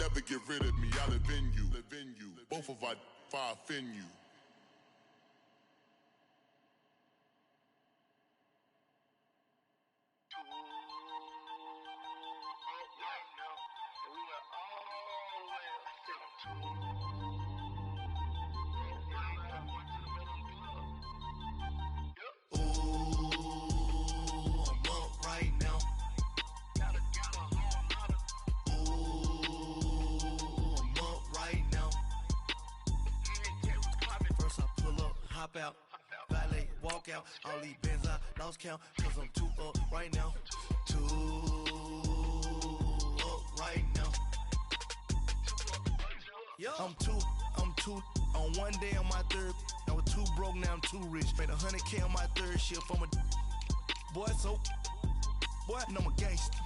never get rid of me, I live in you. Both of our fire offend you. Hop out, valet, walk out. All these Benz I lost count, cause I'm too up right now. Too up right now. I'm too on one day on my third. I was too broke, now I'm too rich. Made 100K on my third shift from a boy, so boy, and I'm a gangster.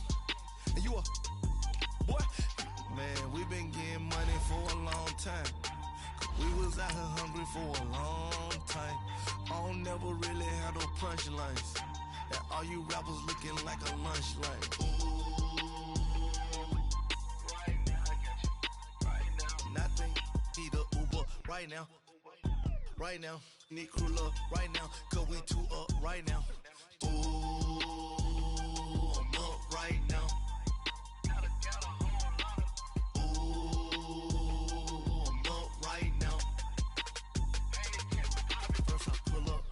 And you a boy, man, we been getting money for a long time. We was out here hungry for a long time. I don't never really have no punchlines. And all you rappers looking like a lunch line. Right now, I got you. Right now. Nothing, need a Uber right now. Right now, need crew love right now. Cause we too up right now. Ooh, I'm up right now.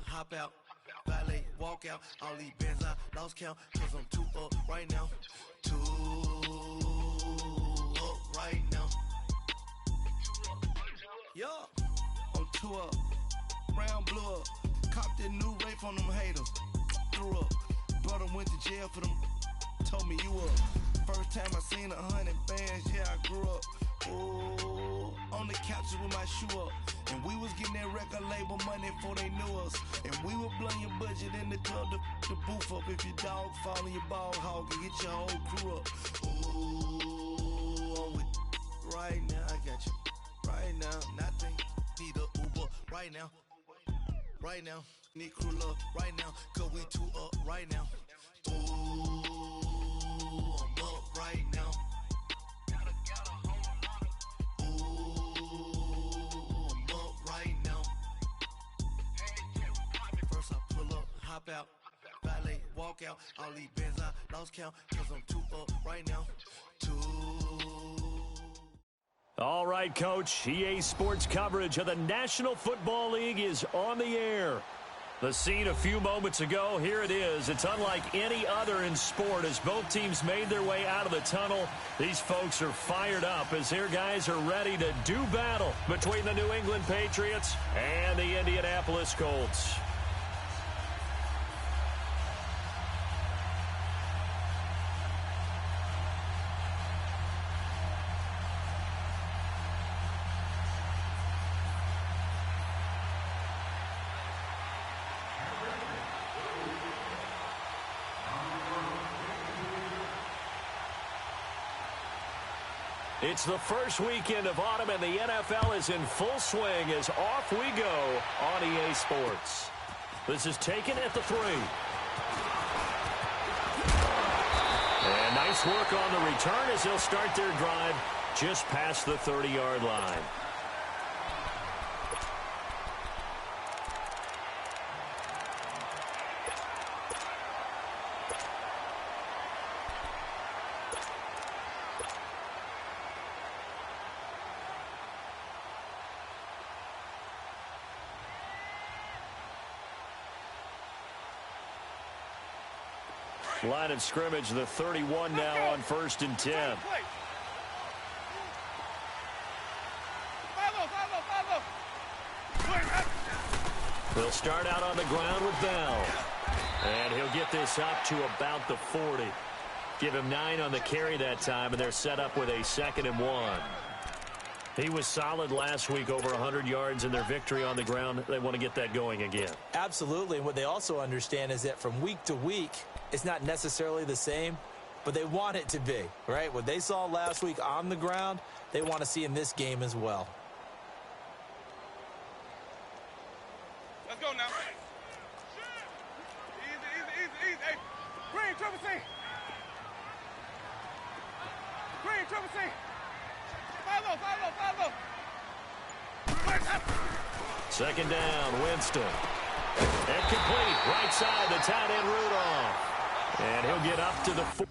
Hop out, valet, walk out. All these Benz I lost count, cause I'm too up right now. Too up right now. Yo, I'm too up. Round blew up. Copped that new rape on them haters. Threw up. Brother went to jail for them. Told me you up. First time I seen 100 bands, yeah, I grew up. Ooh, on the couches with my shoe up. And we was getting that record label money before they knew us. And we would blow your budget in the club to boof up. If your dog fall in your ball hog and get your whole crew up. Ooh, I'm with right now, I got you. Right now, nothing, need a Uber right now. Right now, need crew love right now. Cause we too up right now. Ooh, I'm up right now. Hop out, valet, walk out. All these Benz I lost count, cause I'm too up right now. All right, Coach. EA Sports coverage of the National Football League is on the air. The scene a few moments ago, here it is. It's unlike any other in sport as both teams made their way out of the tunnel. These folks are fired up as their guys are ready to do battle between the New England Patriots and the Indianapolis Colts. It's the first weekend of autumn, and the NFL is in full swing as off we go on EA Sports. This is taken at the 3. And nice work on the return as they'll start their drive just past the 30-yard line. Line of scrimmage, the 31 now on 1st and 10. They'll start out on the ground with Bell. And he'll get this up to about the 40. Give him 9 on the carry that time, and they're set up with a 2nd and 1. He was solid last week, over 100 yards in their victory on the ground. They want to get that going again. Absolutely. And what they also understand is that from week to week, it's not necessarily the same, but they want it to be, right? What they saw last week on the ground, they want to see in this game as well. Let's go now. Easy. Hey, Green, triple C. Second down, Winston. And complete. Right side, the tight end Rudolph. And he'll get up to the 4.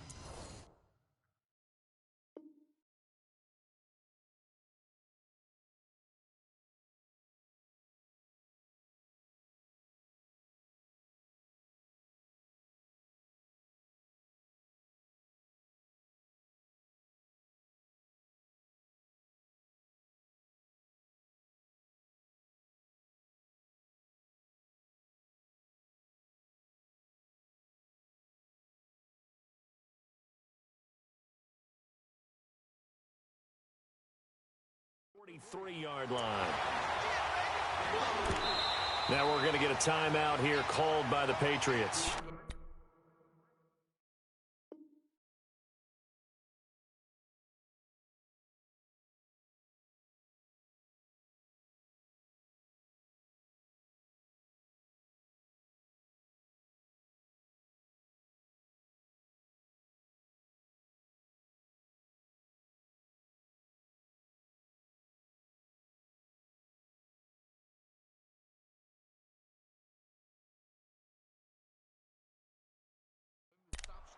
Yard line. Now we're going to get a timeout here called by the Patriots.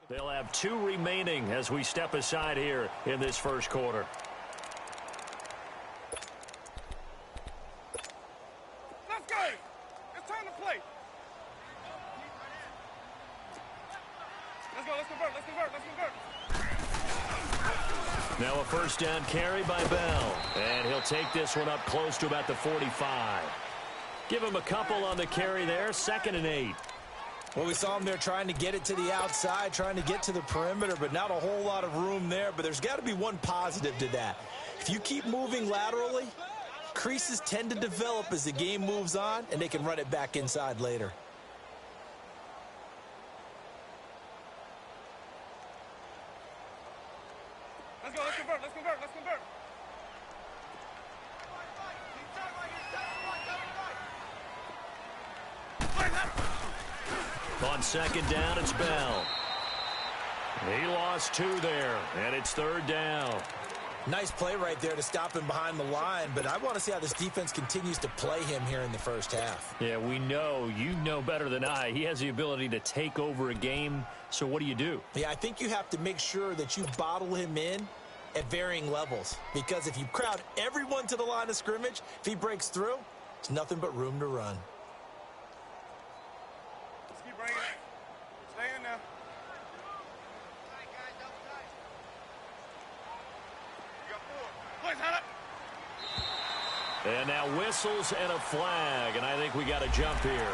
They'll have 2 remaining as we step aside here in this first quarter. Let's go. It's time to play. Let's go. Let's convert. Let's convert. Let's convert. Now a first down carry by Bell. And he'll take this one up close to about the 45. Give him a couple on the carry there. 2nd and 8. Well, we saw him there trying to get it to the outside, trying to get to the perimeter, but not a whole lot of room there. But there's got to be one positive to that. If you keep moving laterally, creases tend to develop as the game moves on, and they can run it back inside later. Let's go. Let's convert. Let's convert. Let's convert. On 2nd down, it's Bell. He lost 2 there, and it's 3rd down. Nice play right there to stop him behind the line, but I want to see how this defense continues to play him here in the first half. Yeah, we know. You know better than I. He has the ability to take over a game, so what do you do? Yeah, I think you have to make sure that you bottle him in at varying levels, because if you crowd everyone to the line of scrimmage, if he breaks through, it's nothing but room to run. Bring it. Stay in now. You got 4. Boys, head up. And now whistles and a flag, and I think we got a jump here.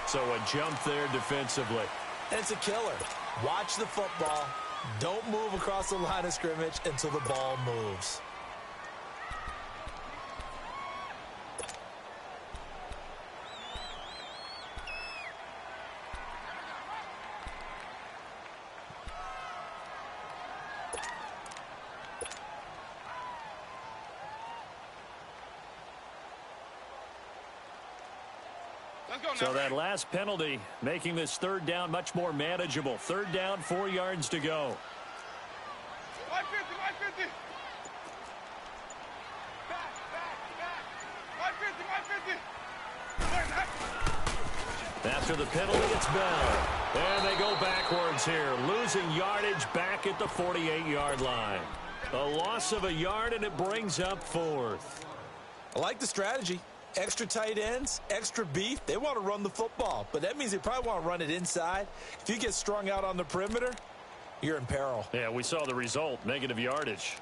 So a jump there defensively. And it's a killer. Watch the football. Don't move across the line of scrimmage until the ball moves. So that last penalty making this 3rd down much more manageable. 3rd down, 4 yards to go. 150. Back. 150. After the penalty, it's Bell. And they go backwards here, losing yardage back at the 48-yard line. A loss of a yard, and it brings up 4th. I like the strategy. Extra tight ends, extra beef. They want to run the football, but that means they probably want to run it inside. If you get strung out on the perimeter, you're in peril. Yeah, we saw the result, negative yardage.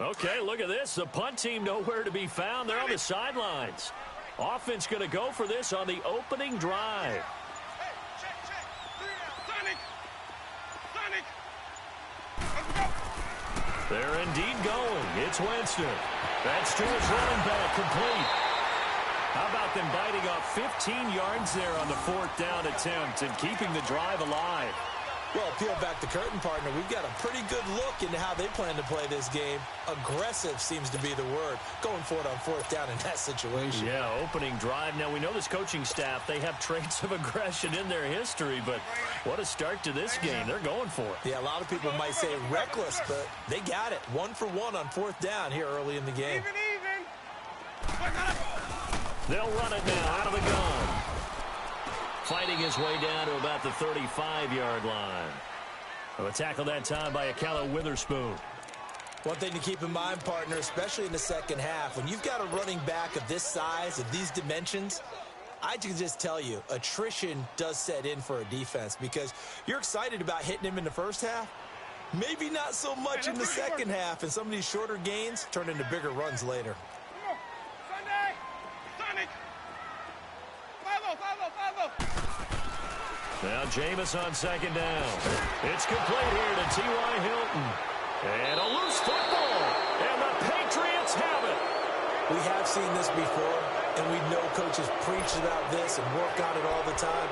Okay, look at this. The punt team nowhere to be found. They're on the sidelines. Offense going to go for this on the opening drive. Hey, check. 3 now. Sonic. Let's go. They're indeed going. It's Winston. That's to his running back, complete. How about them biting off 15 yards there on the 4th down attempt and keeping the drive alive? Well, peel back the curtain, partner. We've got a pretty good look into how they plan to play this game. Aggressive seems to be the word. Going for it on fourth down in that situation. Yeah, opening drive. Now, we know this coaching staff, they have traits of aggression in their history, but what a start to this game. They're going for it. Yeah, a lot of people might say reckless, but they got it. 1 for 1 on fourth down here early in the game. They'll run it now out of the gun. Fighting his way down to about the 35-yard line. A tackle that time by Akello Witherspoon. One thing to keep in mind, partner, especially in the second half, when you've got a running back of this size, of these dimensions, I can just tell you, attrition does set in for a defense because you're excited about hitting him in the first half. Maybe not so much in the second half, and some of these shorter gains turn into bigger runs later. Now Jameis on second down. It's complete here to T.Y. Hilton. And a loose football. And the Patriots have it. We have seen this before, and we know coaches preach about this and work on it all the time.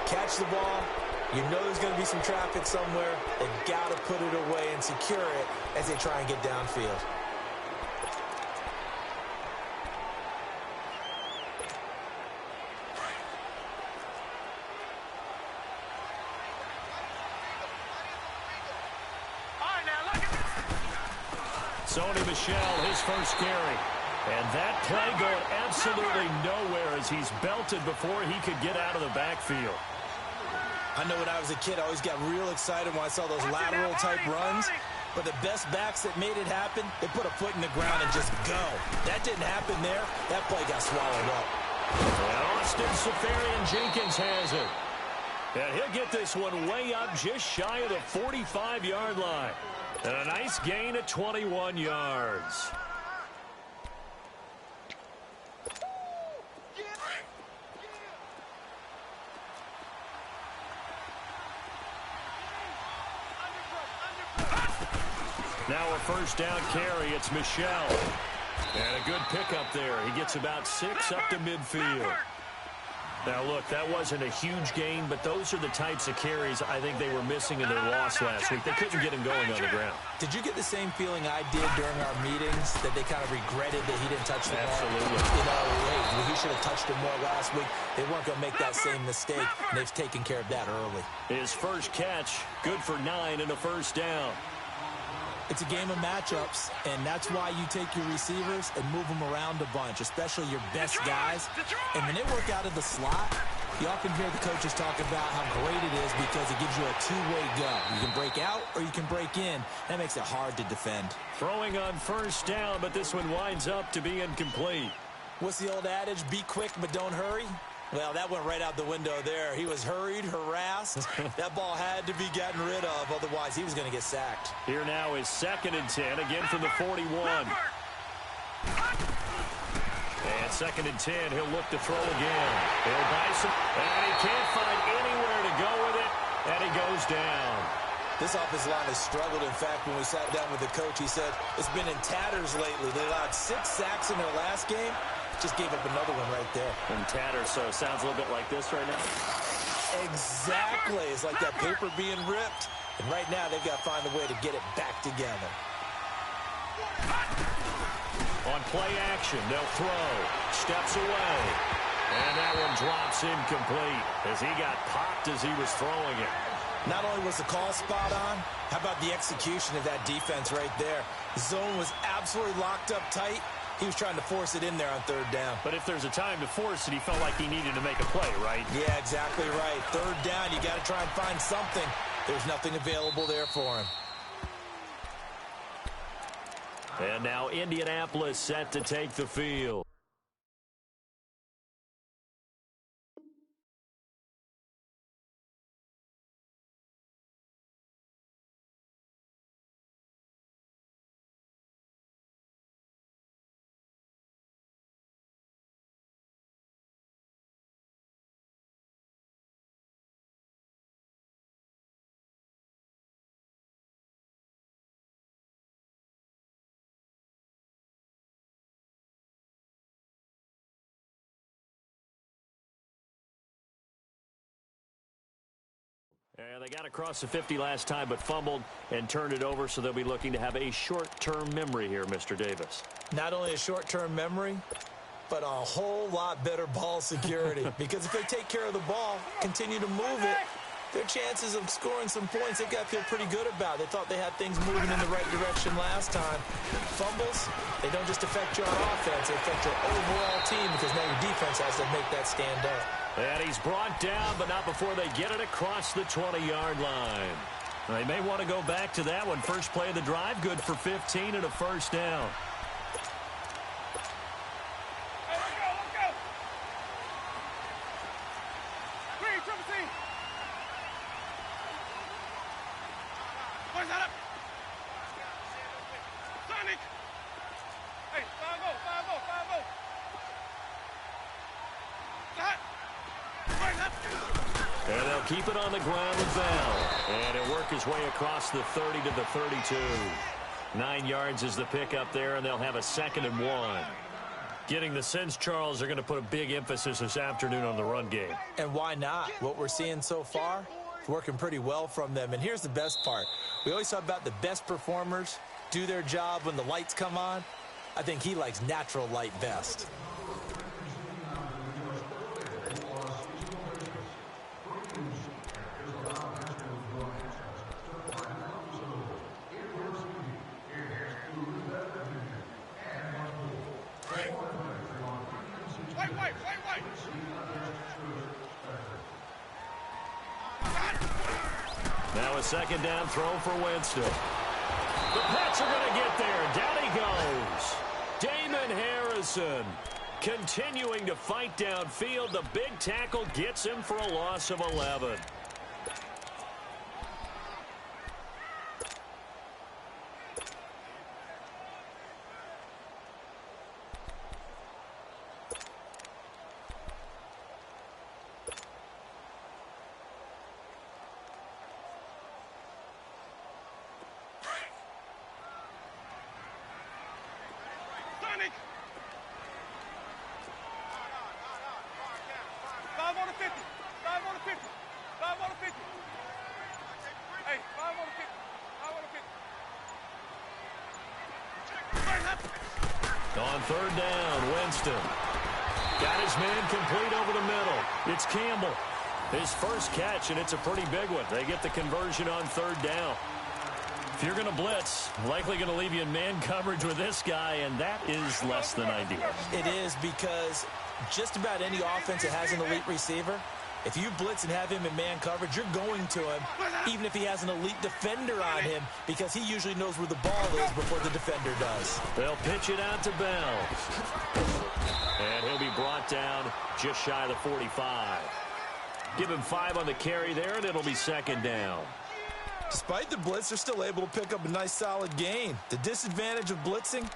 Catch the ball. You know there's going to be some traffic somewhere. They've got to put it away and secure it as they try and get downfield. Sony Michel, his first carry. And that play going absolutely nowhere as he's belted before he could get out of the backfield. I know when I was a kid, I always got real excited when I saw those lateral-type runs. But the best backs that made it happen, they put a foot in the ground and just go. That didn't happen there. That play got swallowed up. And Austin Seferian-Jenkins has it. And he'll get this one way up just shy of the 45-yard line. And a nice gain of 21 yards. Now a first down carry. It's Michel. And a good pickup there. He gets about 6 up to midfield. Now, look, that wasn't a huge gain, but those are the types of carries I think they were missing in their loss last week. They couldn't get him going on the ground. Did you get the same feeling I did during our meetings, that they kind of regretted that he didn't touch the ball? Absolutely. You know, hey, he should have touched it more last week. They weren't going to make that same mistake, and they've taken care of that early. His first catch, good for 9 and a first down. It's a game of matchups, and that's why you take your receivers and move them around a bunch, especially your best guys. And when they work out of the slot, you often hear the coaches talk about how great it is because it gives you a two-way go. You can break out or you can break in. That makes it hard to defend. Throwing on first down, but this one winds up to be incomplete. What's the old adage? Be quick, but don't hurry. Well, that went right out the window there. He was hurried, harassed. That ball had to be gotten rid of, otherwise he was going to get sacked. Here now is 2nd and 10, again from the 41. And 2nd and 10, he'll look to throw again. He'll buy some, and he can't find anywhere to go with it, and he goes down. This offensive line has struggled. In fact, when we sat down with the coach, he said it's been in tatters lately. They allowed 6 sacks in their last game. Just gave up another one right there. And tatters, so it sounds a little bit like this right now. Exactly. It's like that paper being ripped. And right now, they've got to find a way to get it back together. On play action, they'll throw. Steps away. And that one drops incomplete as he got popped as he was throwing it. Not only was the call spot on, how about the execution of that defense right there? The zone was absolutely locked up tight. He was trying to force it in there on 3rd down. But if there's a time to force it, he felt like he needed to make a play, right? Yeah, exactly right. 3rd down, you got to try and find something. There's nothing available there for him. And now Indianapolis set to take the field. And they got across the 50 last time, but fumbled and turned it over, so they'll be looking to have a short-term memory here, Mr. Davis. Not only a short-term memory, but a whole lot better ball security. Because if they take care of the ball, continue to move it, their chances of scoring some points, they've got to feel pretty good about. They thought they had things moving in the right direction last time. Fumbles, they don't just affect your offense, they affect your overall team because now your defense has to make that stand up. And he's brought down, but not before they get it across the 20-yard line. They may want to go back to that one. First play of the drive, good for 15 and a first down. Hey, let's go. Green, triple C. Boys, up. Sonic. Hey, 5-0. Hot. And they'll keep it on the ground with Bell. And it'll work his way across the 30 to the 32. 9 yards is the pickup there, and they'll have a 2nd and 1. Getting the sense, Charles, they're going to put a big emphasis this afternoon on the run game. And why not? What we're seeing so far is working pretty well from them. And here's the best part. We always talk about the best performers do their job when the lights come on. I think he likes natural light best. White. Now a 2nd down throw for Winston. The Pats are going to get there. Down he goes. Damon Harrison continuing to fight downfield. The big tackle gets him for a loss of 11. Sonic. 5 on the 50. 5 on the 50. 5 on the 50. Hey, 5 on the 50. 5 on the 50. On 3rd down, Winston. Got his man complete over the middle. It's Campbell. His first catch, and it's a pretty big one. They get the conversion on 3rd down. If you're going to blitz, likely going to leave you in man coverage with this guy, and that is less than ideal. It is, because just about any offense that has an elite receiver, if you blitz and have him in man coverage, you're going to him, even if he has an elite defender on him, because he usually knows where the ball is before the defender does. They'll pitch it out to Bell. And he'll be brought down just shy of the 45. Give him 5 on the carry there, and it'll be 2nd down. Despite the blitz, they're still able to pick up a nice solid gain. The disadvantage of blitzing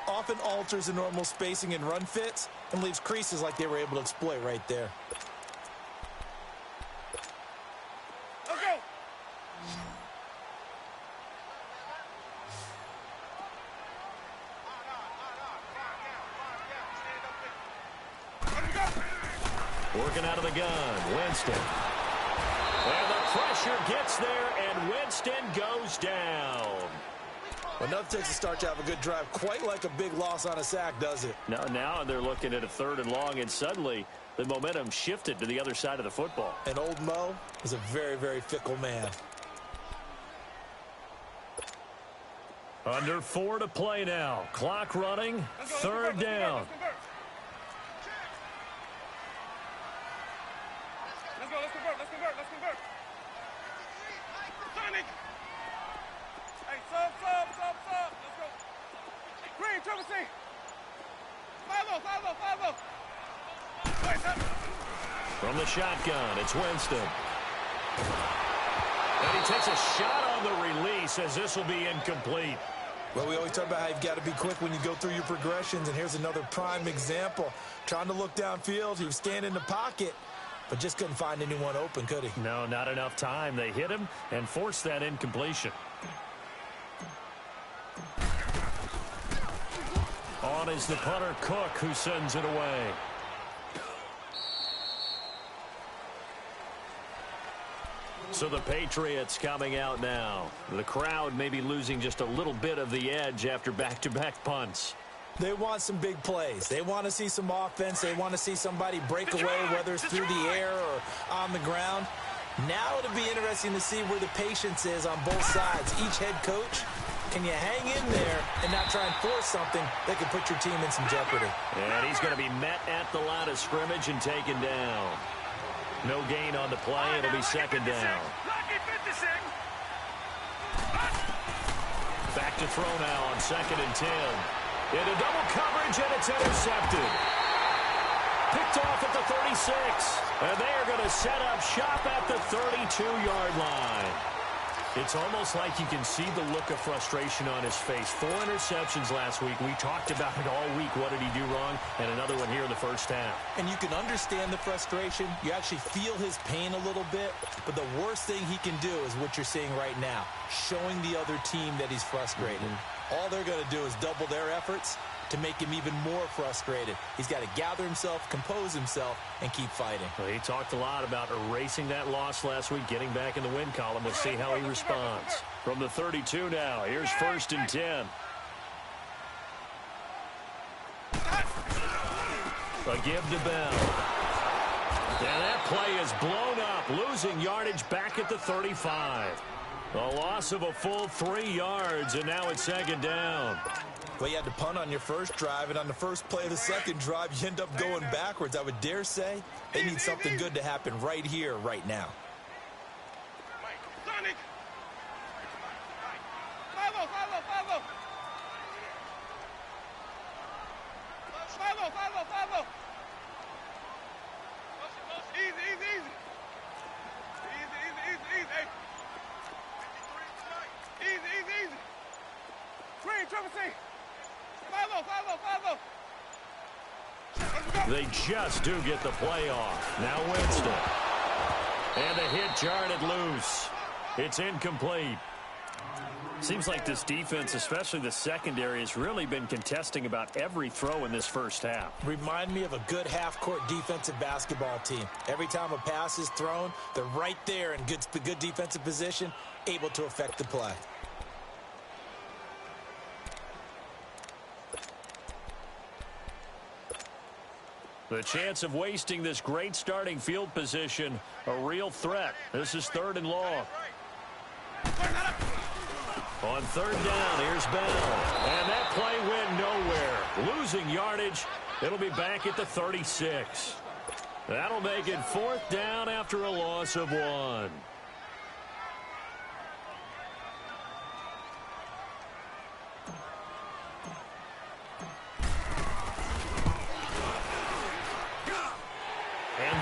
often alters the normal spacing and run fits and leaves creases like they were able to exploit right there. Let's go. Working out of the gun, Winston. And the pressure gets there, and Winston goes down. Well, nothing takes a start to have a good drive quite like a big loss on a sack, does it? Now they're looking at a 3rd and long, and suddenly the momentum shifted to the other side of the football. And old Mo is a very, very fickle man. Under 4 to play now. Clock running, 3rd down. Let's convert. Sonic. Hey, sub. Let's go. Green, triple C. 5-0. Boys, up. From the shotgun, it's Winston. And he takes a shot on the release as this will be incomplete. Well, we always talk about how you've got to be quick when you go through your progressions, and here's another prime example. Trying to look downfield, he was standing in the pocket, but just couldn't find anyone open, could he? No, not enough time. They hit him and forced that incompletion. On is the punter, Cook, who sends it away. So the Patriots coming out now. The crowd may be losing just a little bit of the edge after back-to-back punts. They want some big plays. They want to see some offense. They want to see somebody break away, whether it's through the air or on the ground. Now it'll be interesting to see where the patience is on both sides. Each head coach, can you hang in there and not try and force something that could put your team in some jeopardy? And he's going to be met at the line of scrimmage and taken down. No gain on the play. It'll be second down. Back to throw now on 2nd and 10. Into double coverage, and it's intercepted. Picked off at the 36. And they are going to set up shop at the 32-yard line. It's almost like you can see the look of frustration on his face. 4 interceptions last week. We talked about it all week. What did he do wrong? And another one here in the first half. And you can understand the frustration. You actually feel his pain a little bit. But the worst thing he can do is what you're seeing right now, showing the other team that he's frustrated. All they're going to do is double their efforts to make him even more frustrated. He's got to gather himself, compose himself, and keep fighting. Well, he talked a lot about erasing that loss last week, getting back in the win column. We'll see how he responds. From the 32 now, here's 1st and 10. A give to Bell. And that play is blown up, losing yardage back at the 35. A loss of a full 3 yards, and now it's 2nd down. Well, you had to punt on your first drive, and on the first play of the second drive, you end up going backwards. I would dare say they need something good to happen right here, right now. They just do get the play off. Now Winston. And the hit jarred loose. It's incomplete. Seems like this defense, especially the secondary, has really been contesting about every throw in this first half. Remind me of a good half-court defensive basketball team. Every time a pass is thrown, they're right there in good defensive position, able to affect the play. The chance of wasting this great starting field position, a real threat. This is 3rd and long. On 3rd down, here's Bell. And that play went nowhere. Losing yardage. It'll be back at the 36. That'll make it 4th down after a loss of 1.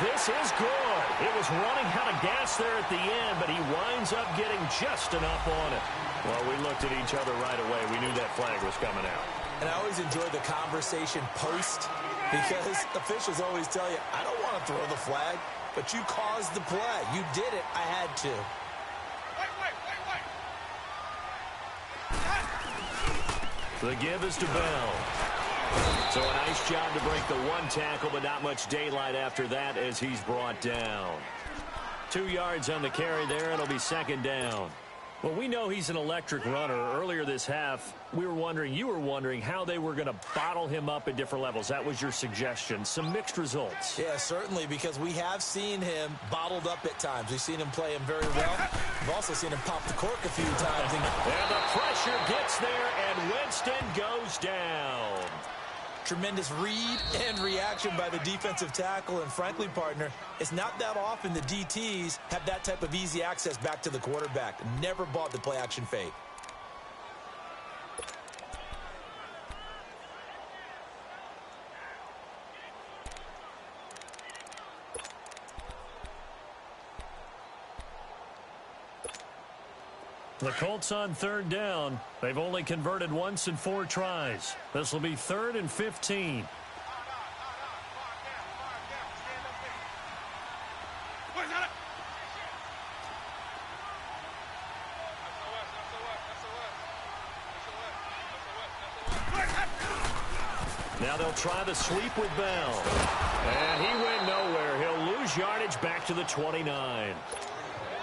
This is good. It was running out of gas there at the end, but he winds up getting just enough on it. Well, we looked at each other right away. We knew that flag was coming out. And I always enjoy the conversation post because officials always tell you, I don't want to throw the flag, but you caused the play. You did it. I had to. The give is to Bell. So a nice job to break the 1 tackle, but not much daylight after that as he's brought down. 2 yards on the carry there. It'll be 2nd down. Well, we know he's an electric runner. Earlier this half, you were wondering how they were going to bottle him up at different levels. That was your suggestion. Some mixed results. Yeah, certainly, because we have seen him bottled up at times. We've seen him play him very well. We've also seen him pop the cork a few times. And the pressure gets there, and Winston goes down. Tremendous read and reaction by the defensive tackle. And frankly, partner, it's not that often the DTs have that type of easy access back to the quarterback. Never bought the play action fake. The Colts on 3rd down. They've only converted once in 4 tries. This will be 3rd and 15. Now they'll try the sweep with Bell. And he went nowhere. He'll lose yardage back to the 29.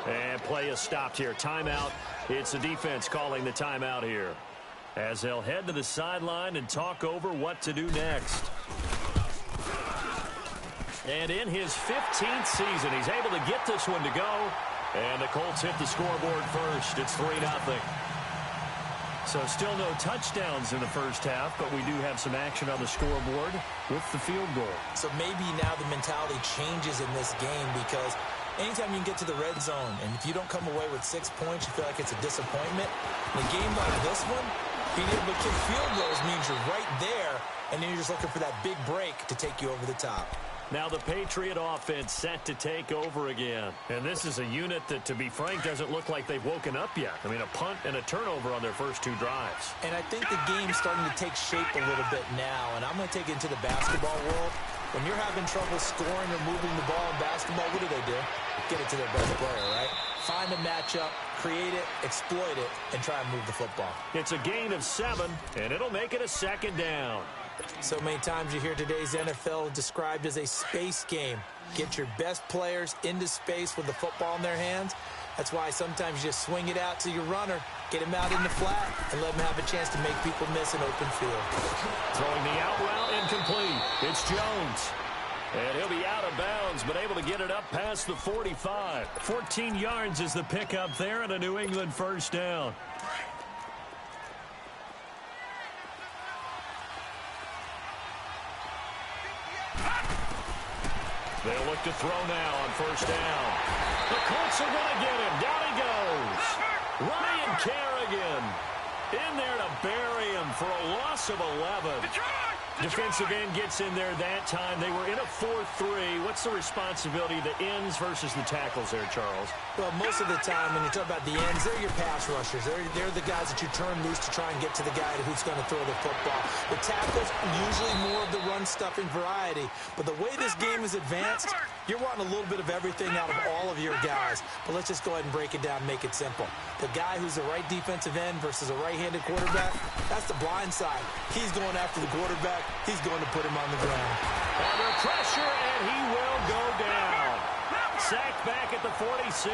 And play is stopped here. Timeout. It's the defense calling the timeout here, as they'll head to the sideline and talk over what to do next. And in his 15th season, he's able to get this one to go. And the Colts hit the scoreboard first. It's 3-0. So still no touchdowns in the first half, but we do have some action on the scoreboard with the field goal. So maybe now the mentality changes in this game, because anytime you can get to the red zone, and if you don't come away with 6 points, you feel like it's a disappointment. In a game like this one, being able to kick field goals means you're right there, and then you're just looking for that big break to take you over the top. Now the Patriot offense set to take over again. And this is a unit that, to be frank, doesn't look like they've woken up yet. I mean, a punt and a turnover on their first 2 drives. And I think the game's starting to take shape a little bit now, and I'm going to take it into the basketball world. When you're having trouble scoring or moving the ball in basketball, what do? Get it to their best player, right? Find a matchup, create it, exploit it, and try and move the football. It's a gain of 7, and it'll make it a 2nd down. So many times you hear today's NFL described as a space game. Get your best players into space with the football in their hands. That's why sometimes you just swing it out to your runner, get him out in the flat, and let him have a chance to make people miss an open field. Throwing the out route, incomplete. It's Jones. And he'll be out of bounds, but able to get it up past the 45. 14 yards is the pickup there, and a New England first down. They'll look to throw now on first down. The Colts are going to get him. Down he goes. Ryan Kerrigan in there to bury him for a loss of 11. Defensive end gets in there that time. They were in a 4-3. What's the responsibility of the ends versus the tackles there, Charles? Well, most of the time when you talk about the ends, they're your pass rushers. They're the guys that you turn loose to try and get to the guy who's going to throw the football. The tackles, usually more of the run-stuffing variety. But the way this game is advanced, you're wanting a little bit of everything out of all of your guys. But let's just go ahead and break it down and make it simple. The guy who's the right defensive end versus a right-handed quarterback, that's the blind side. He's going after the quarterback. He's going to put him on the ground. Under pressure, and he will go down. Sacked back at the 46.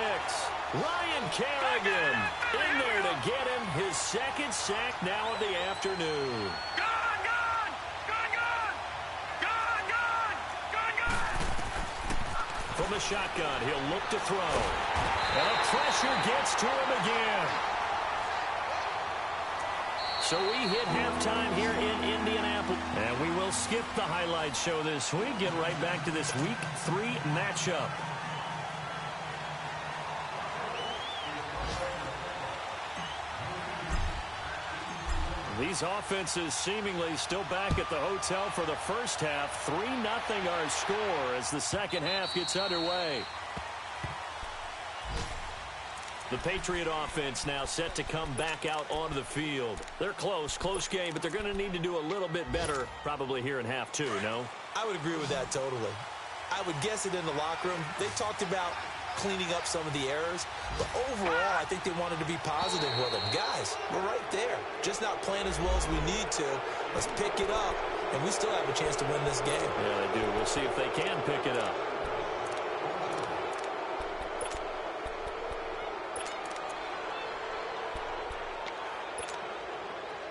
Ryan Kerrigan in there to get him his 2nd sack now of the afternoon. From the shotgun, he'll look to throw. And the pressure gets to him again. So we hit halftime here in Indianapolis. And we will skip the highlight show this week. Get right back to this Week 3 matchup. These offenses seemingly still back at the hotel for the first half. 3-0 our score as the second half gets underway. The Patriot offense now set to come back out onto the field. They're close game, but they're going to need to do a little bit better probably here in half 2, no? I would agree with that totally. I would guess it in the locker room. They talked about cleaning up some of the errors, but overall, I think they wanted to be positive with them. Guys, we're right there. Just not playing as well as we need to. Let's pick it up, and we still have a chance to win this game. Yeah, they do. We'll see if they can pick it up.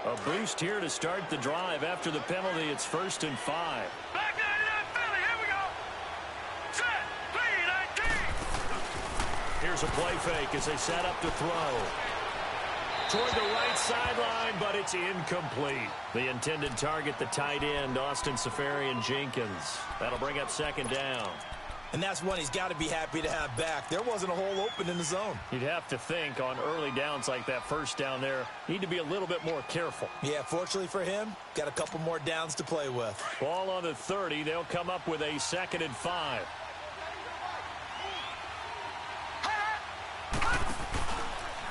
A boost here to start the drive after the penalty. It's 1st and 5. Back into that Philly. Here we go. Set. Play 19. Here's a play fake as they set up to throw. Toward the right sideline, but it's incomplete. The intended target, the tight end, Austin Safarian-Jenkins. That'll bring up 2nd down. And that's one he's got to be happy to have back. There wasn't a hole open in the zone. You'd have to think on early downs like that first down there, need to be a little bit more careful. Yeah, fortunately for him, got a couple more downs to play with. Ball on the 30. They'll come up with a 2nd and 5.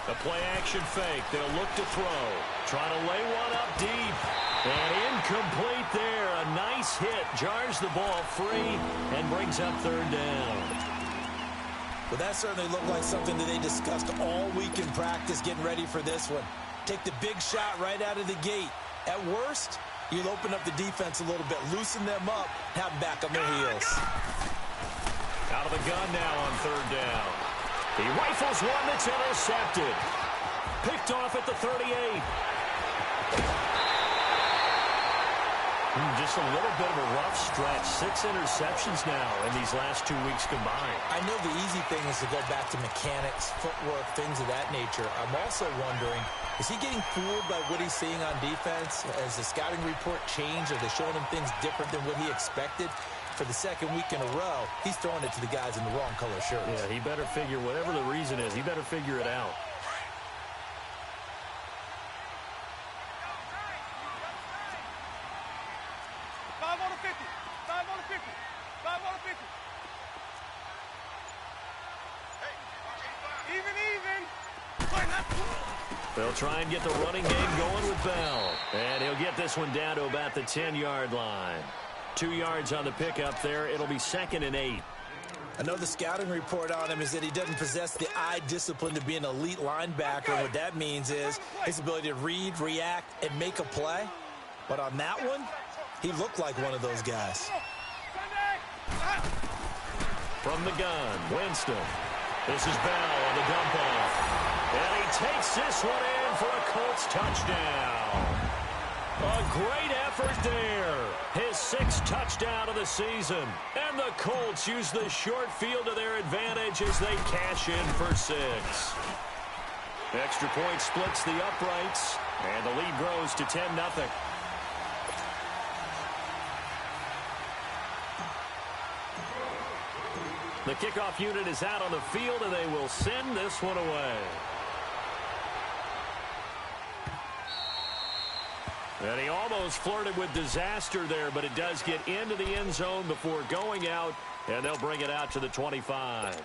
The play action fake. They'll look to throw. Trying to lay one up deep. And incomplete there. A nice hit. Jars the ball free and brings up 3rd down. Well, that certainly looked like something that they discussed all week in practice getting ready for this one. Take the big shot right out of the gate. At worst, you'll open up the defense a little bit, loosen them up, have them back on their heels. Out of the gun now on 3rd down. He rifles one that's intercepted. Picked off at the 38. Just a little bit of a rough stretch. 6 interceptions now in these last 2 weeks combined. I know the easy thing is to go back to mechanics, footwork, things of that nature. I'm also wondering, is he getting fooled by what he's seeing on defense? Has the scouting report changed? Are they showing him things different than what he expected? For the second week in a row, he's throwing it to the guys in the wrong color shirts. Yeah, he better figure, whatever the reason is, he better figure it out. They'll try and get the running game going with Bell. And he'll get this one down to about the 10-yard line. 2 yards on the pickup there. It'll be 2nd and 8. I know the scouting report on him is that he doesn't possess the eye discipline to be an elite linebacker. What that means is his ability to read, react, and make a play. But on that one, he looked like one of those guys. From the gun, Winston. This is Bell on the dump off. And he takes this one in for a Colts touchdown. A great effort there. His 6th touchdown of the season. And the Colts use the short field to their advantage as they cash in for 6. Extra point splits the uprights. And the lead grows to 10-0. The kickoff unit is out on the field, and they will send this one away. And he almost flirted with disaster there, but it does get into the end zone before going out, and they'll bring it out to the 25.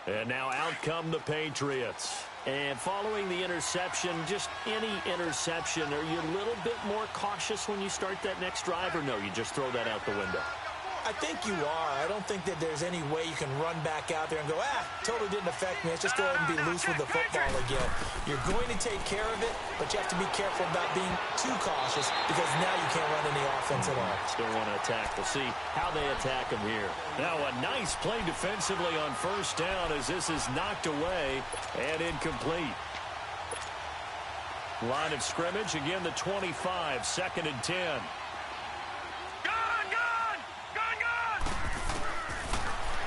And now out come the Patriots. And following the interception, just any interception, are you a little bit more cautious when you start that next drive, or no, you just throw that out the window? I think you are. I don't think that there's any way you can run back out there and go, totally didn't affect me. Let's just go ahead and be loose with the football again. You're going to take care of it, but you have to be careful about being too cautious because now you can't run any offense at all. Still want to attack. We'll see how they attack him here. Now a nice play defensively on 1st down as this is knocked away and incomplete. Line of scrimmage, again the 25, 2nd and 10.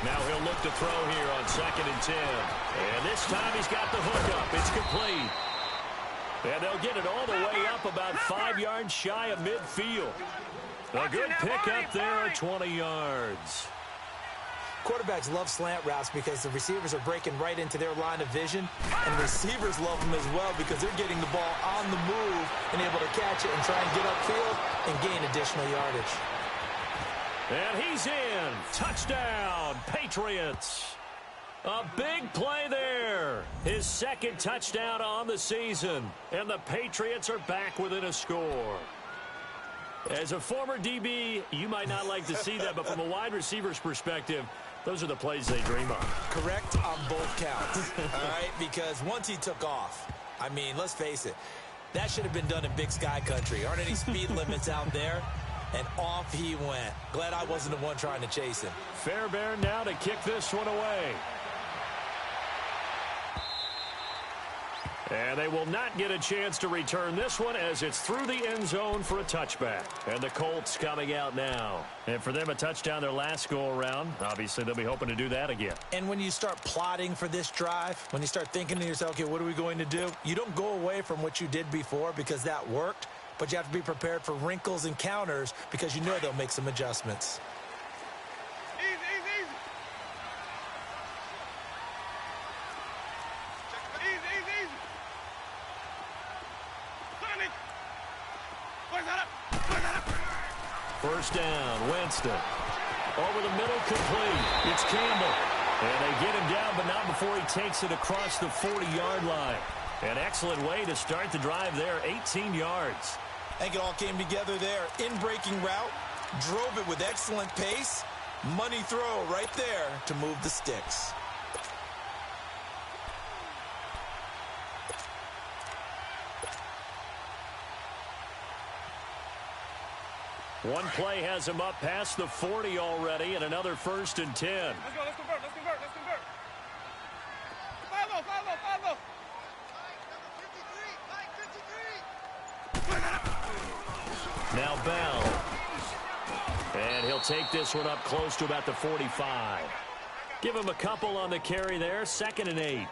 Now he'll look to throw here on 2nd and 10. And this time he's got the hook up. It's complete. And they'll get it all the way up about 5 yards shy of midfield. A good pickup there at 20 yards. Quarterbacks love slant routes because the receivers are breaking right into their line of vision. And receivers love them as well because they're getting the ball on the move and able to catch it and try and get upfield and gain additional yardage. And he's in. Touchdown, Patriots. A big play there. His 2nd touchdown on the season. And the Patriots are back within a score. As a former DB, you might not like to see that, but from a wide receiver's perspective, those are the plays they dream of. Correct on both counts. All right, because once he took off, I mean, let's face it, that should have been done in Big Sky Country. Aren't any speed limits out there? And off he went. Glad I wasn't the one trying to chase him. Fairbairn now to kick this one away. And they will not get a chance to return this one as it's through the end zone for a touchback. And the Colts coming out now. And for them, a touchdown their last go-around. Obviously, they'll be hoping to do that again. And when you start plotting for this drive, when you start thinking to yourself, okay, what are we going to do? You don't go away from what you did before because that worked. But you have to be prepared for wrinkles and counters because you know they'll make some adjustments. Easy. First down, Winston. Over the middle, complete. It's Campbell. And they get him down, but not before he takes it across the 40-yard line. An excellent way to start the drive there, 18 yards. I think it all came together there. In-breaking route, drove it with excellent pace. Money throw right there to move the sticks. One play has him up past the 40 already, and another 1st and 10. Let's go. Let's convert. Follow. Now Bell. And he'll take this one up close to about the 45. Give him a couple on the carry there. 2nd and 8.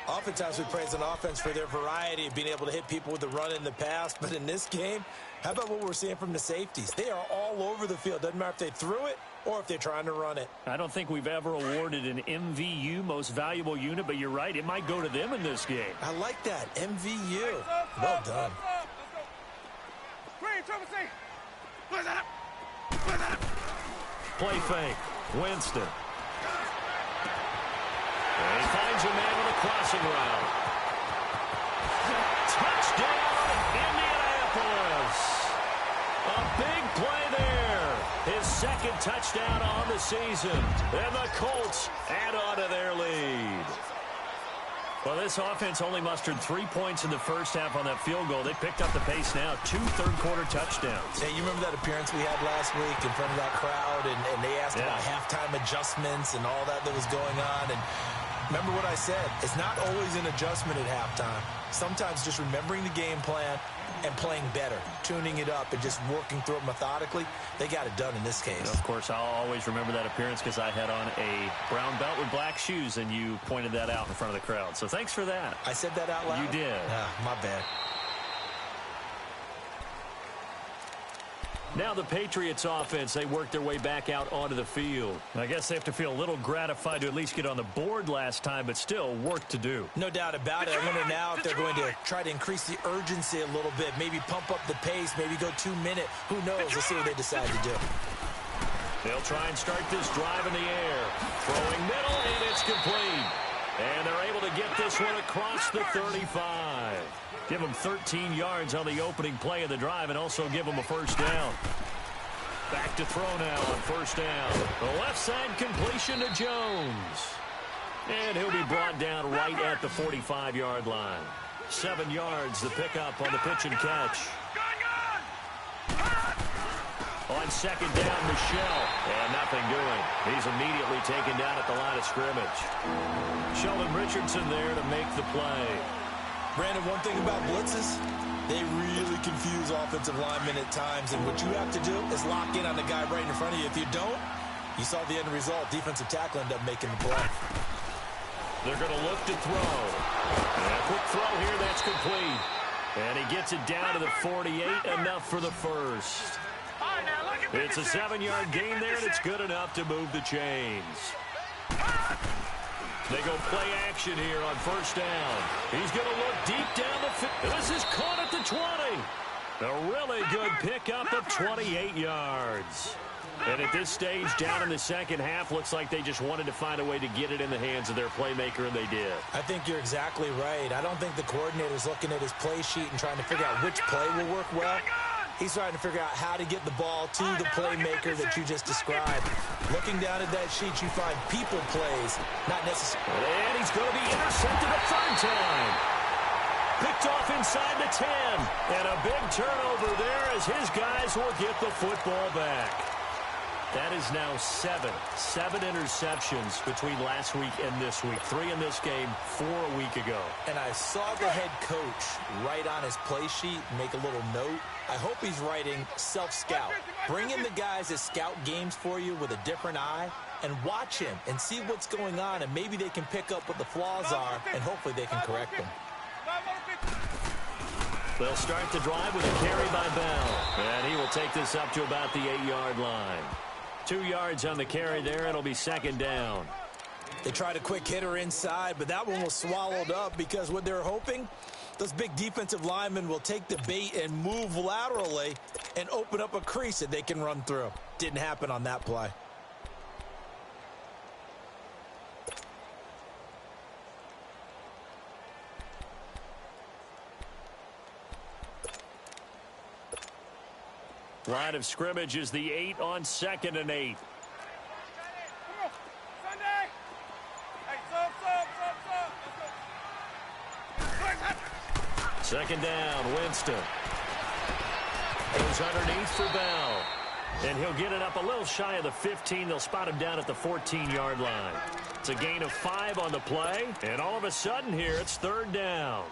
Oftentimes we praise an offense for their variety of being able to hit people with the run in the pass. But in this game, how about what we're seeing from the safeties? They are all over the field. Doesn't matter if they threw it or if they're trying to run it. I don't think we've ever awarded an MVU, most valuable unit, but you're right. It might go to them in this game. I like that. MVU. Well done. Play fake. Winston. And he finds a man with a crossing route. Touchdown, Indianapolis. A big play there. His 2nd touchdown on the season. And the Colts add on to their lead. Well, this offense only mustered 3 points in the first half on that field goal. They picked up the pace now. 2 third-quarter touchdowns. Hey, you remember that appearance we had last week in front of that crowd, and they asked about halftime adjustments and all that was going on, and remember what I said. It's not always an adjustment at halftime. Sometimes just remembering the game plan and playing better, tuning it up and just working through it methodically. They got it done in this case. Of course, I'll always remember that appearance because I had on a brown belt with black shoes, and you pointed that out in front of the crowd. So thanks for that. I said that out loud? You did. My bad. Now the Patriots offense, they work their way back out onto the field. I guess they have to feel a little gratified to at least get on the board last time, but still work to do. No doubt about it. I wonder now if they're going to try to increase the urgency a little bit, maybe pump up the pace, maybe go 2-minute. Who knows? Let's see what they decide to do. They'll try and start this drive in the air. Throwing middle, and it's complete. And they're able to get this one across the 35. Give them 13 yards on the opening play of the drive and also give them a first down. Back to throw now on first down. The left side completion to Jones. And he'll be brought down right at the 45-yard line. 7 yards, the pickup on the pitch and catch. On 2nd down, Michelle. And nothing doing. He's immediately taken down at the line of scrimmage. Sheldon Richardson there to make the play. Brandon, one thing about blitzes, they really confuse offensive linemen at times, and what you have to do is lock in on the guy right in front of you. If you don't, you saw the end result. Defensive tackle ended up making the play. They're going to look to throw. And a quick throw here, that's complete. And he gets it down to the 48, enough for the first. It's a 7-yard gain there, and it's good enough to move the chains. They go play action here on first down. He's going to look deep down the field. This is caught at the 20. A really good pickup of 28 yards. And at this stage, down in the second half, looks like they just wanted to find a way to get it in the hands of their playmaker, and they did. I think you're exactly right. I don't think the coordinator's looking at his play sheet and trying to figure out which play will work well. He's trying to figure out how to get the ball to the playmaker that you just described. Looking down at that sheet, you find people plays, not necessarily. And he's going to be intercepted a third time. Picked off inside the 10. And a big turnover there as his guys will get the football back. That is now 7 interceptions between last week and this week. 3 in this game, 4 a week ago. And I saw the head coach write on his play sheet, make a little note. I hope he's writing self-scout. Bring in the guys that scout games for you with a different eye and watch him and see what's going on, and maybe they can pick up what the flaws are, and hopefully they can correct them. They'll start the drive with a carry by Bell. And he will take this up to about the 8-yard line. 2 yards on the carry there. It'll be 2nd down. They tried a quick hitter inside, but that one was swallowed up because what they're hoping, those big defensive linemen will take the bait and move laterally and open up a crease that they can run through. Didn't happen on that play. Line of scrimmage is the 8 on 2nd and 8. Come on, Sunday. Hey, sub. 2nd down, Winston. Goes underneath for Bell. And he'll get it up a little shy of the 15. They'll spot him down at the 14-yard line. It's a gain of 5 on the play. And all of a sudden here, it's third down.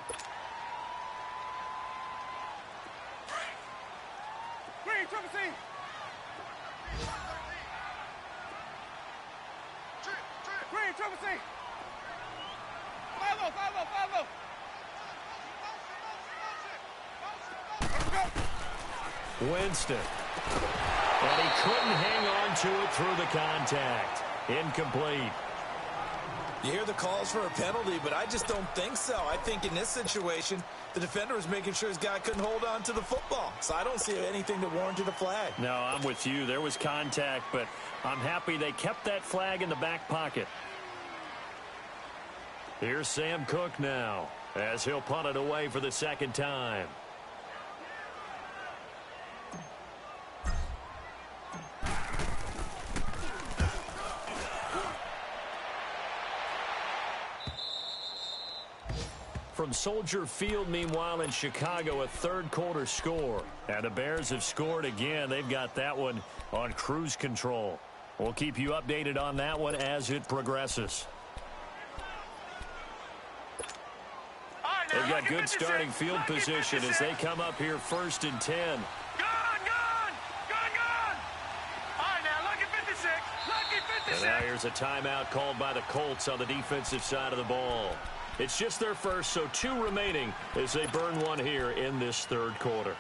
Green, triple C. Green, triple C. 5-0, 5-0, 5-0. Winston. And he couldn't hang on to it through the contact. Incomplete. You hear the calls for a penalty, but I just don't think so. I think in this situation, the defender was making sure his guy couldn't hold on to the football. So I don't see anything that warranted a flag. No, I'm with you. There was contact, but I'm happy they kept that flag in the back pocket. Here's Sam Cook now, as he'll punt it away for the second time. From Soldier Field, meanwhile, in Chicago, a third-quarter score. And the Bears have scored again. They've got that one on cruise control. We'll keep you updated on that one as it progresses. They've got good starting field position as they come up here 1st and 10. Gone! All right, now, look at 56. Look at 56. And now here's a timeout called by the Colts on the defensive side of the ball. It's just their first, so 2 remaining as they burn one here in this third quarter.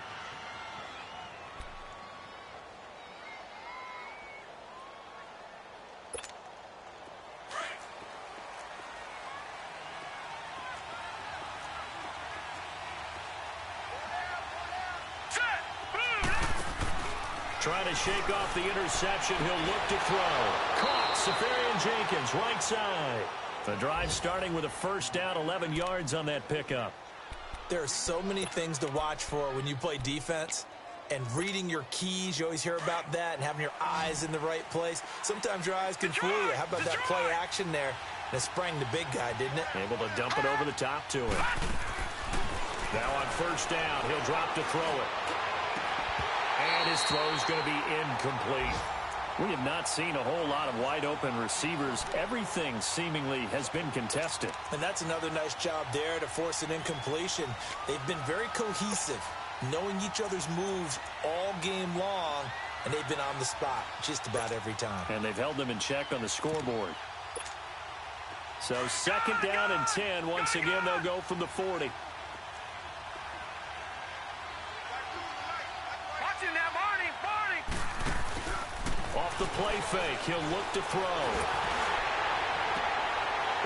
Trying to shake off the interception. He'll look to throw. Caught. Safarian Jenkins, right side. The drive starting with a first down, 11 yards on that pickup. There are so many things to watch for when you play defense. And reading your keys, you always hear about that, and having your eyes in the right place. Sometimes your eyes can fool you. How about that play action there? And it sprang the big guy, didn't it? Able to dump it over the top to him. Now on first down, he'll drop to throw it. And his throw is going to be incomplete. We have not seen a whole lot of wide-open receivers. Everything seemingly has been contested. And that's another nice job there to force an incompletion. They've been very cohesive, knowing each other's moves all game long, and they've been on the spot just about every time. And they've held them in check on the scoreboard. So second down and 10. Once again, they'll go from the 40. Off the play fake, he'll look to throw.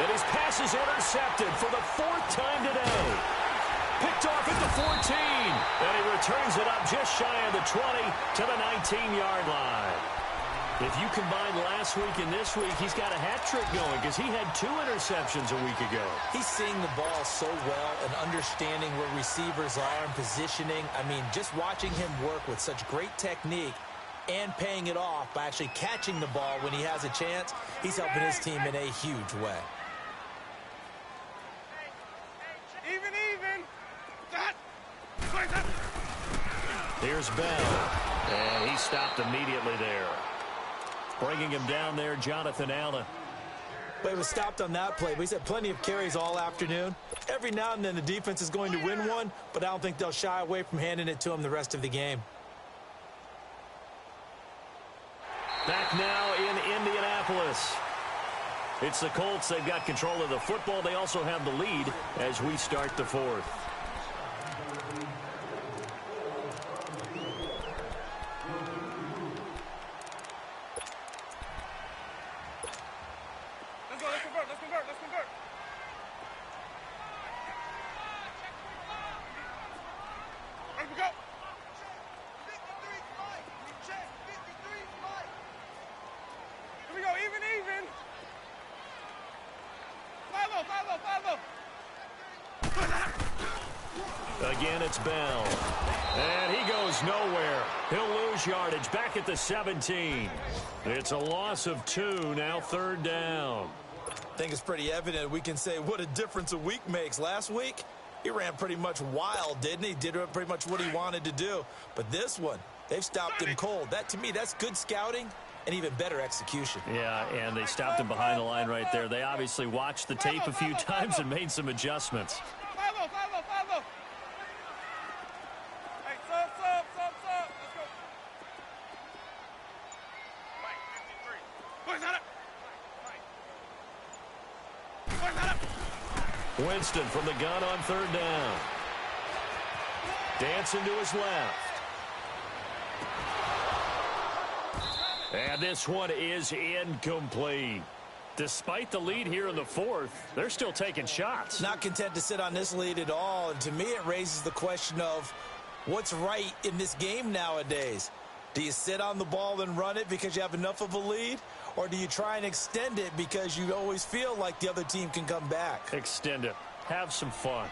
And his pass is intercepted for the 4th time today. Picked off at the 14. And he returns it up just shy of the 20 to the 19-yard line. If you combine last week and this week, he's got a hat trick going because he had 2 interceptions a week ago. He's seeing the ball so well and understanding where receivers are and positioning. I mean, just watching him work with such great technique and paying it off by actually catching the ball when he has a chance, he's helping his team in a huge way. Even. Here's Bell. And he stopped immediately there. Bringing him down there, Jonathan Allen. But he was stopped on that play, but he's had plenty of carries all afternoon. Every now and then the defense is going to win one, but I don't think they'll shy away from handing it to him the rest of the game. Back now in Indianapolis. It's the Colts. They've got control of the football. They also have the lead as we start the 4th. Let's convert. Ready to go. Here we go, even. 5-0. Again, it's Bell. And he goes nowhere. He'll lose yardage back at the 17. It's a loss of 2, now 3rd down. I think it's pretty evident we can say what a difference a week makes. Last week, he ran pretty much wild, didn't he? Did pretty much what he wanted to do. But this one, They've stopped him cold. That, to me, that's good scouting and even better execution. Yeah, and they stopped him behind the line right there. They obviously watched the tape a few times and made some adjustments. Winston from the gun on third down. Dancing to his left. And this one is incomplete. Despite the lead here in the fourth, they're still taking shots. Not content to sit on this lead at all. And to me, it raises the question of what's right in this game nowadays. Do you sit on the ball and run it because you have enough of a lead? Or do you try and extend it because you always feel like the other team can come back? Extend it. Have some fun.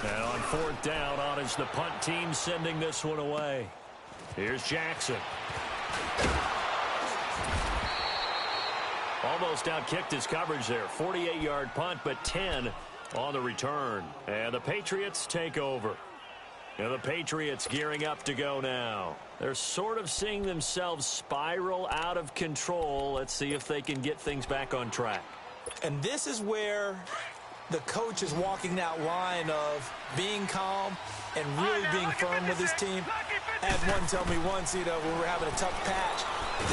And on fourth down, on is the punt team sending this one away. Here's Jackson. Almost outkicked his coverage there. 48-yard punt, but 10 on the return. And the Patriots take over. And the Patriots gearing up to go now. They're sort of seeing themselves spiral out of control. Let's see if they can get things back on track. And this is where the coach is walking that line of being calm and really being firm with his team. I had one tell me once, when we were having a tough patch,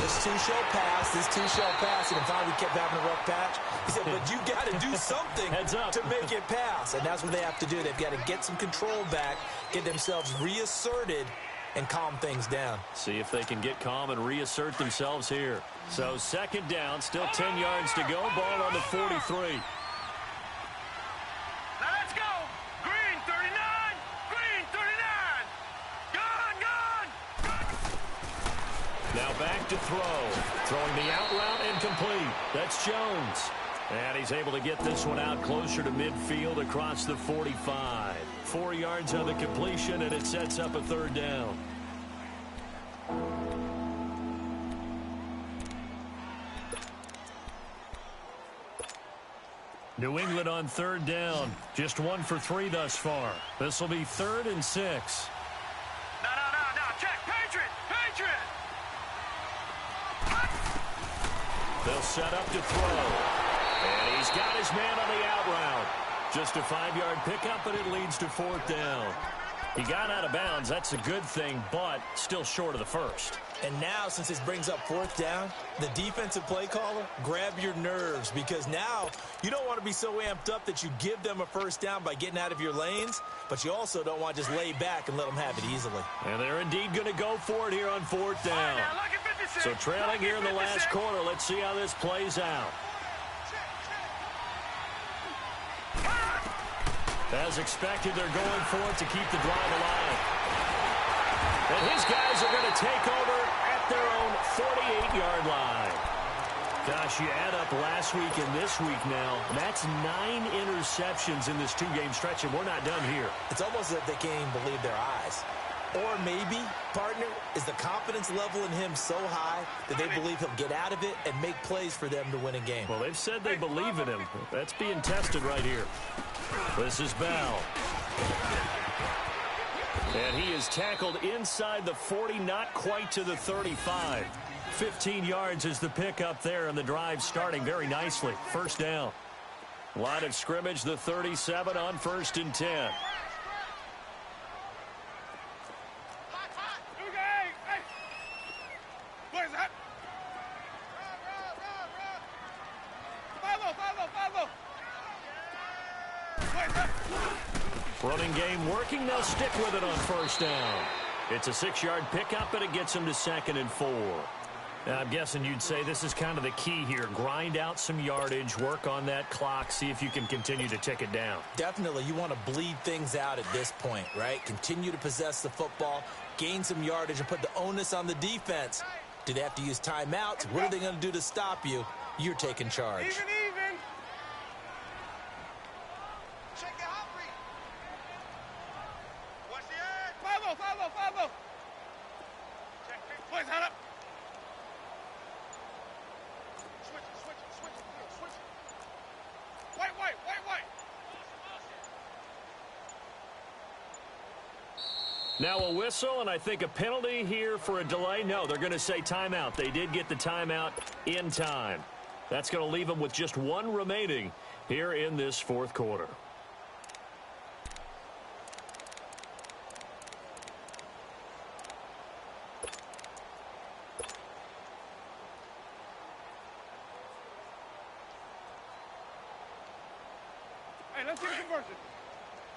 this too shall pass, this too shall pass, and finally we kept having a rough patch. He said, but you got to do something to make it pass, and that's what they have to do. They've got to get some control back, get themselves reasserted, and calm things down. See if they can get calm and reassert themselves here. So second down, still 10 yards to go, ball on the 43. Now back to throw. Throwing the out route incomplete. That's Jones. And he's able to get this one out closer to midfield across the 45. 4 yards on the completion, and it sets up a third down. New England on third down. Just 1 for 3 thus far. This will be 3rd and 6. No. Check. Patriot. They'll set up to throw. And he's got his man on the out route. Just a 5-yard pickup, but it leads to 4th down. He got out of bounds. That's a good thing, but still short of the first. And now, since this brings up 4th down, the defensive play caller, grab your nerves, because now you don't want to be so amped up that you give them a first down by getting out of your lanes, but you also don't want to just lay back and let them have it easily. And they're indeed going to go for it here on 4th down. So trailing here in the last quarter. Let's see how this plays out. As expected, they're going for it to keep the drive alive. And his guys are going to take over at their own 48-yard line. Gosh, you add up last week and this week now. That's 9 interceptions in this 2-game stretch, and we're not done here. It's almost as if they can't even believe their eyes. Or maybe, partner, is the confidence level in him so high that they believe he'll get out of it and make plays for them to win a game. Well, they've said they believe in him. That's being tested right here. This is Bell. And he is tackled inside the 40, not quite to the 35. 15 yards is the pickup there, and the drive starting very nicely. First down. Line of scrimmage, the 37 on 1st and 10. Running game working. They'll stick with it on 1st down. It's a 6-yard pickup, but it gets them to 2nd and 4. Now, I'm guessing you'd say this is kind of the key here. Grind out some yardage, work on that clock, see if you can continue to tick it down. Definitely. You want to bleed things out at this point, right? Continue to possess the football, gain some yardage, and put the onus on the defense. Do they have to use timeouts? What are they going to do to stop you? You're taking charge. Even. Watch the edge. 5-0. Check. Boys, head up. Switch. White. Now a whistle, and I think a penalty here for a delay. No, they're going to say timeout. They did get the timeout in time. That's going to leave them with just one remaining here in this fourth quarter. Hey, let's see the conversion.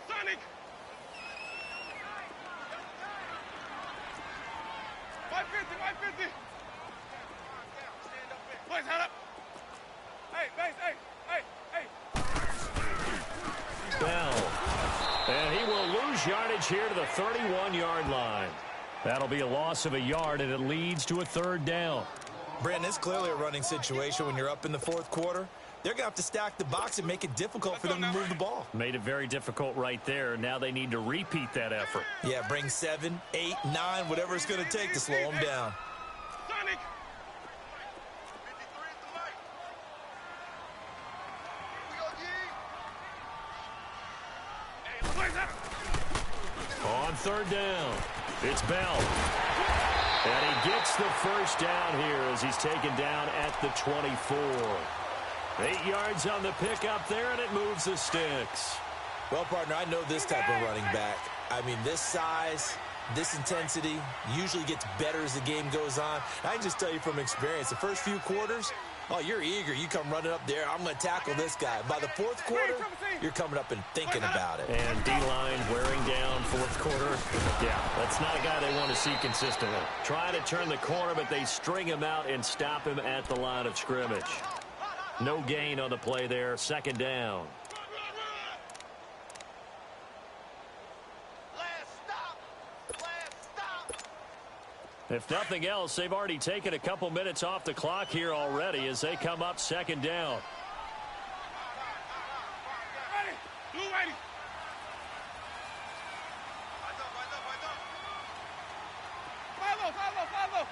Sonic! 550! Boys, head up! Hey, base, hey! Bell. And he will lose yardage here to the 31-yard line. That'll be a loss of a yard, and it leads to a third down. Brandon, it's clearly a running situation when you're up in the fourth quarter. They're going to have to stack the box and make it difficult for them to move the ball. Made it very difficult right there. Now they need to repeat that effort. Yeah, bring 7, 8, 9, whatever it's going to take to slow them down. Sonic! On third down, it's Bell. And he gets the first down here as he's taken down at the 24. 8 yards on the pickup there, and it moves the sticks. Well, partner, I know this type of running back. I mean, this size, this intensity usually gets better as the game goes on. I can just tell you from experience, the first few quarters, oh, you're eager. You come running up there, I'm going to tackle this guy. By the fourth quarter, you're coming up and thinking about it. And D-line wearing down fourth quarter. Yeah, that's not a guy they want to see consistently. Try to turn the corner, but they string him out and stop him at the line of scrimmage. No gain on the play there. Second down. If nothing else, they've already taken a couple minutes off the clock here already as they come up second down. Follow.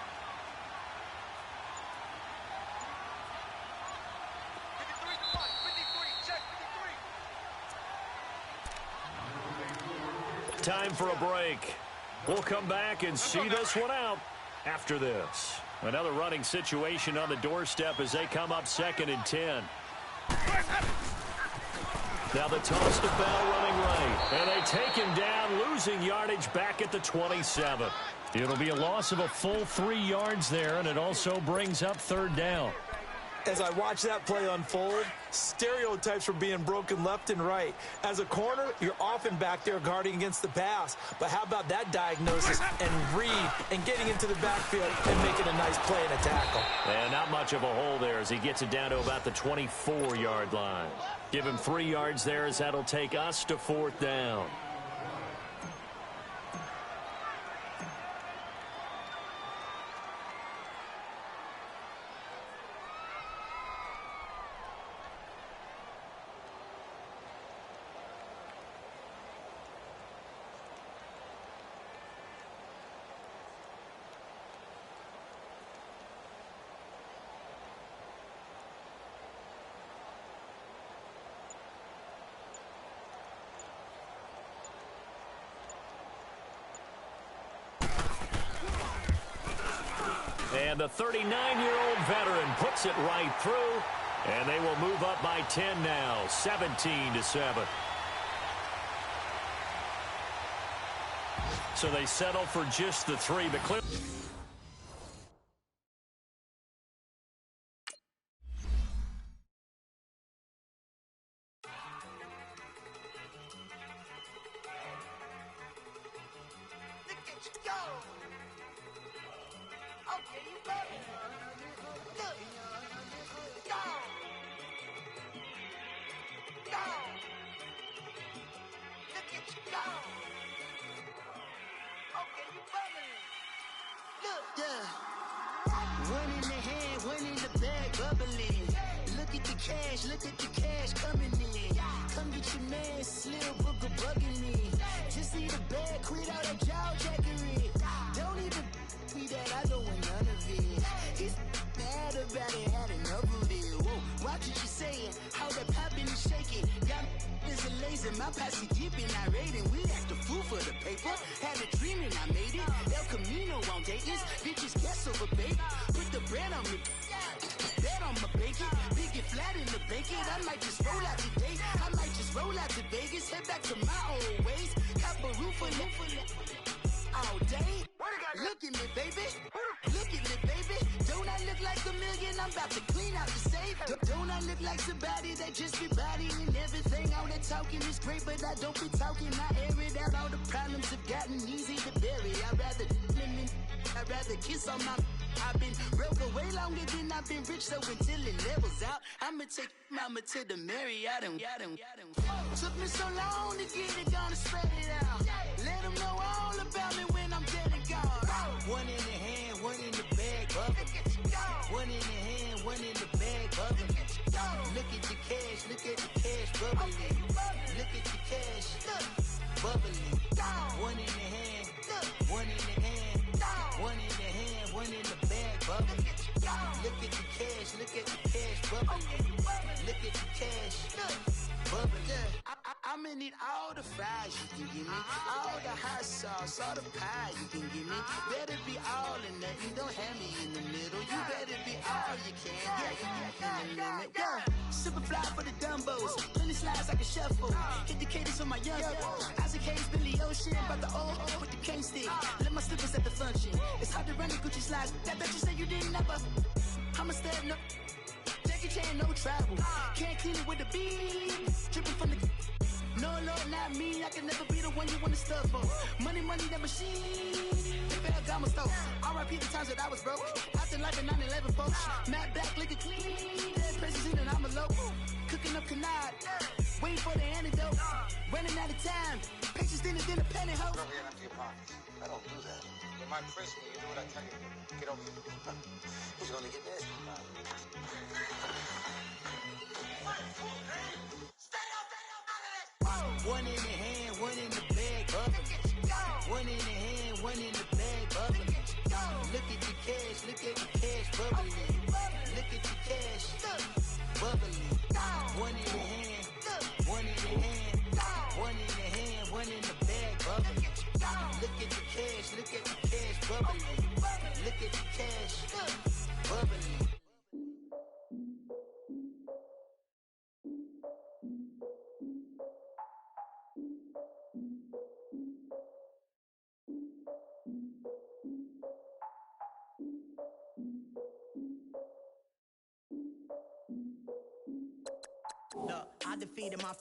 Time for a break. We'll come back and see this one out after this. Another running situation on the doorstep as they come up second and 10. Now the toss to Bell running right. And they take him down, losing yardage back at the 27. It'll be a loss of a full 3 yards there, and it also brings up third down. As I watch that play unfold, stereotypes were being broken left and right. As a corner, you're often back there guarding against the pass. But how about that diagnosis and read and getting into the backfield and making a nice play and a tackle? And not much of a hole there as he gets it down to about the 24-yard line. Give him 3 yards there as that'll take us to fourth down. And the 39-year-old veteran puts it right through, and they will move up by 10 now, 17-7. So they settle for just the 3, but clearly. One in the hand, one in the bag, bubbling. Look at the cash coming in. Come get your man, Slim Booker bugging me. Just need a bag, quit all that jaw jackery. Don't even me that, I don't want none of it. He's mad about it, had enough of it. Whoa, watch what you saying, how that poppin' and shaking. Got is a laser, my posse deep and irate, and we act a fool for the paper. Had a dream Dayton's. Bitches guess over, baby. Put the bread on me. Bet on my bacon. Big and flat in the bacon. I might just roll out today. I might just roll out to Vegas. Head back to my old ways. Cop a roof for all day. Look at me, baby. Look at me, baby. Don't I look like a million? I'm about to clean out the safe. Don't I look like somebody that just be bodying everything? All that talking is great, but I don't be talking. I air it out. All the problems have gotten easy to bury. I'd rather kiss on my. I've been broke away longer than I've been rich, so until it levels out, I'ma take mama to the Marriott and took me so long to get it, gonna spread it out. Let them know all about me when I'm dead and gone. One in the hand, one in the bag, bubble. One in the hand, one in the bag, bubble. Look at the cash, look at the cash bubbling. Look at the cash, bubbling. One in the hand, one in the hand, one in the hand, one in the bag, bubbling. Look at the cash, look at the cash bubbling. Look at the cash, bubbling. I'm gonna need all the fries you can give me, all the hot sauce, all the pie you can give me. Better be all in nothing, don't have me in the middle. You better be all you can, in the limit. Super fly for the Dumbos, plenty slides like a shuffle. Hit the cadence on my young Isaac Hayes, Billy Ocean, but the old with the cane stick. Let my slippers at the function. It's hard to run the Gucci slides. That you say you didn't never. I'm a step no. Jackie Chan, no travel. Can't clean it with the beat. Dripping from the. No, Lord, not me. I can never be the one you want to stuff for. Money, that machine. The bell got my stove. R.I.P. the times that I was broke. After life in 9/11, folks. Matte black, liquor clean. Dead president and I'm a low. Cooking up canard. Waiting for the antidote. Running out of time. Patience than a pantyhose. Over here and empty your pockets. I don't do that. In my prison, you do what I tell you to. Get over here. He's gonna get this. One in the hand, one in the bag, bubbling. One in the hand, one in the bag, bubbling. Look at the cash, look at the cash bubbling. Look at the cash, bubbling. One in the hand, one in the hand, one in the hand, one in the bag, bubbling. Look at the cash, look at the cash bubbling. Look at the cash, bubbling. Look, I defeated my